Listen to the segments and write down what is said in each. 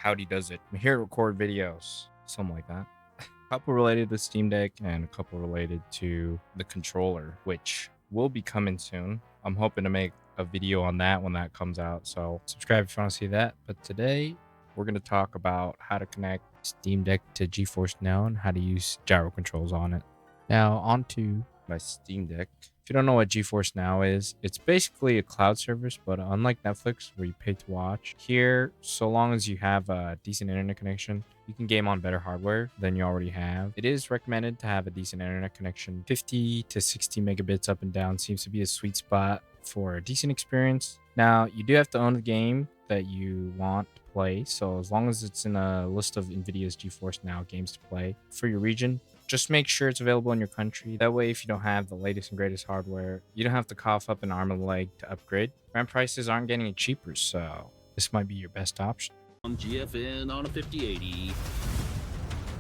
how he does it. I'm here to record videos, something like that. A couple related to Steam Deck and a couple related to the controller, which will be coming soon. I'm hoping to make a video on that when that comes out, so subscribe if you want to see that. But today we're going to talk about how to connect Steam Deck to GeForce Now and how to use gyro controls on it. Now onto my Steam Deck. If you don't know what GeForce Now is, it's basically a cloud service, but unlike Netflix where you pay to watch, here, so long as you have a decent internet connection, you can game on better hardware than you already have. It is recommended to have a decent internet connection. 50 to 60 megabits up and down seems to be a sweet spot for a decent experience. Now, you do have to own the game that you want to play, so as long as it's in a list of NVIDIA's GeForce Now games to play for your region, just make sure it's available in your country. That way, if you don't have the latest and greatest hardware, you don't have to cough up an arm and a leg to upgrade. RAM prices aren't getting any cheaper, so this might be your best option. On GFN on a 5080.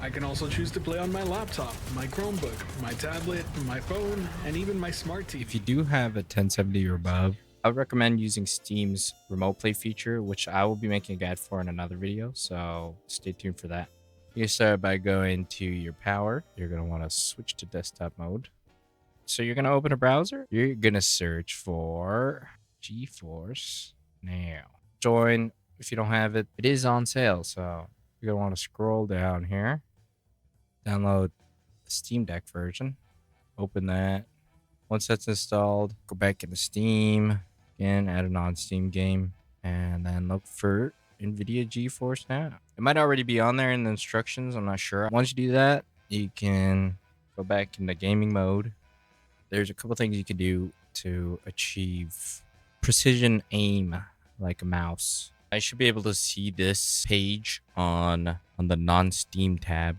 I can also choose to play on my laptop, my Chromebook, my tablet, my phone, and even my smart TV. If you do have a 1070 or above, I would recommend using Steam's remote play feature, which I will be making a guide for in another video, so stay tuned for that. You start by going to your power. You're going to want to switch to desktop mode. So you're going to open a browser. You're going to search for GeForce Now. Join if you don't have it. It is on sale, so you're going to want to scroll down here. Download the Steam Deck version. Open that. Once that's installed, go back into Steam. Again, add a non-Steam game. And then look for NVIDIA GeForce Now. It might already be on there in the instructions. I'm not sure. Once you do that, you can go back into gaming mode. There's a couple things you can do to achieve precision aim like a mouse. I should be able to see this page on the non-Steam tab.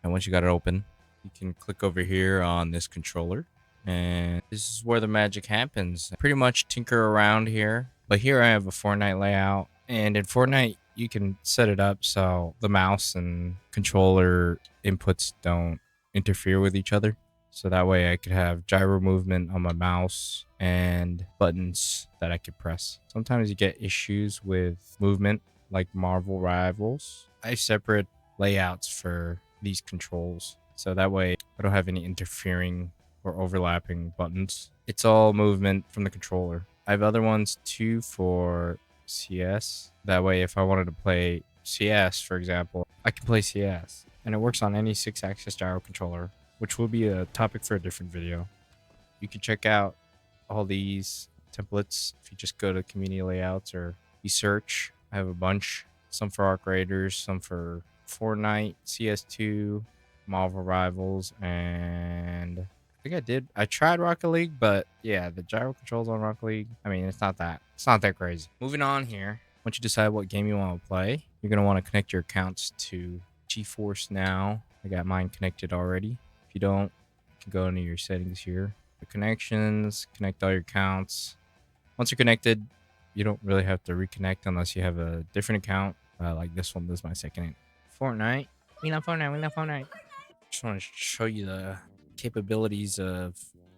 And once you got it open, you can click over here on this controller. And this is where the magic happens. Pretty much tinker around here. But here I have a Fortnite layout. And in Fortnite, you can set it up so the mouse and controller inputs don't interfere with each other. So that way I could have gyro movement on my mouse and buttons that I could press. Sometimes you get issues with movement like Marvel Rivals. I have separate layouts for these controls. So that way I don't have any interfering or overlapping buttons. It's all movement from the controller. I have other ones too for CS. That way, if I wanted to play CS, for example, I can play CS. And it works on any 6-axis gyro controller, which will be a topic for a different video. You can check out all these templates if you just go to community layouts or you search. I have a bunch. Some for Arc Raiders, some for Fortnite, CS2, Marvel Rivals, and I think I tried Rocket League, but yeah, the gyro controls on Rocket League, I mean, it's not that crazy. Moving on here, once you decide what game you want to play, you're going to want to connect your accounts to GeForce Now. I got mine connected already. If you don't, you can go into your settings here. The connections, connect all your accounts. Once you're connected, you don't really have to reconnect unless you have a different account. Like this one, this is my second. Fortnite. We love Fortnite. Just want to show you the capabilities of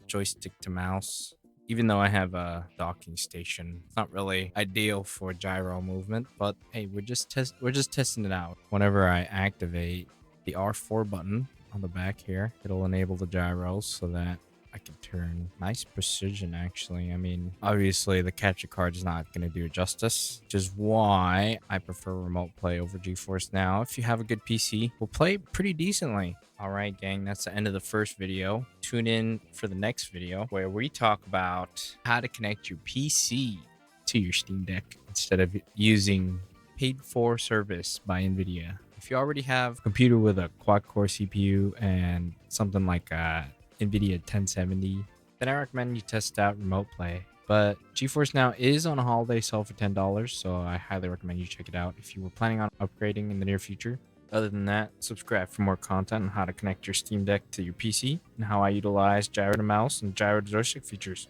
joystick to mouse. Even though I have a docking station, it's not really ideal for gyro movement, but hey, we're just testing it out. Whenever I activate the R4 button on the back here, it'll enable the gyros so that I can turn nice precision. Actually, I mean, obviously the capture card is not going to do it justice, which is why I prefer remote play over GeForce Now. If you have a good PC, we'll play pretty decently. All right, gang, that's the end of the first video. Tune in for the next video where we talk about how to connect your PC to your Steam Deck instead of using paid-for service by NVIDIA. If you already have a computer with a quad-core CPU and something like NVIDIA 1070, then I recommend you test out remote play. But GeForce Now is on a holiday sale for $10, so I highly recommend you check it out if you were planning on upgrading in the near future. Other than that, subscribe for more content on how to connect your Steam Deck to your PC and how I utilize gyro to mouse and gyro to joystick features.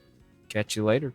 Catch you later.